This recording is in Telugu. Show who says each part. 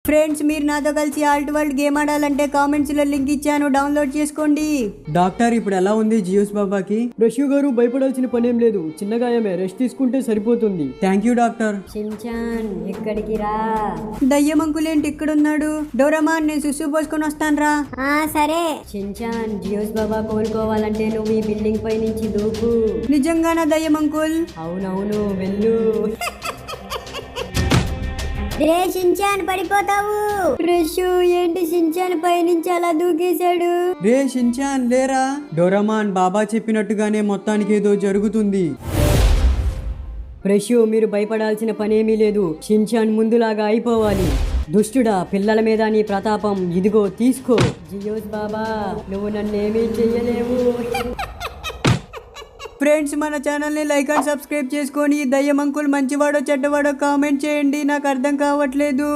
Speaker 1: ఫ్రెండ్స్, మీరు నాతో కలిసి ఆల్ట్ వరల్డ్ గేమ్ ఆడాలంటే కామెంట్స్ లో లింక్ ఇచ్చాను, డౌన్లోడ్ చేసుకోండి.
Speaker 2: డాక్టర్ ఇప్పుడు ఎలా ఉంది జియోస్ బాబాకి?
Speaker 3: రష్యు గారు భయపడాల్సిన పనేం లేదు, చిన్నగాయమే, రెస్ట్ తీసుకుంటే సరిపోతుంది.
Speaker 2: Thank you doctor.
Speaker 1: షిన్చాన్ ఇక్కడికి రా. దయ్యం అంకుల్ ఏంటి ఇక్కడున్నాడు? డోరామాన్, నేను సుసు పోసుకొని వస్తాను రా.
Speaker 4: సరే.
Speaker 1: షిన్చాన్, జియోస్ బాబా కోలుకోవాలంటే నువ్వు ఈ బిల్డింగ్ పై నుంచి దూకు. నిజంగానా దయ్యం అంకుల్? అవునవును, వెళ్ళు.
Speaker 4: రే షిన్చాన్, పడిపోతావు.
Speaker 1: రష్యు ఏంటి షిన్చాన్ పై నుంచి అలా దూకేశాడు?
Speaker 2: రే షిన్చాన్ లేరా? డోరామాన్ బాబా చెప్పినట్టుగానే మొత్తానికి ఏదో జరుగుతుంది.
Speaker 1: రష్యు, మీరు భయపడాల్సిన పనేమీ లేదు. షిన్చాన్ ముందులాగా అయిపోవాలి. దుష్టుడా, పిల్లల మీద నీ ప్రతాపం ఇదిగో తీసుకో. జియోస్ బాబా, నువ్వు నన్నేమీ చెయ్యలేవు. ఫ్రెండ్స్, మన ఛానల్ని లైక్ అండ్ సబ్స్క్రైబ్ చేసుకొని దయ్యం అంకుల్ మంచివాడో చెడ్డవాడో కామెంట్ చేయండి, నాకు అర్థం కావట్లేదు.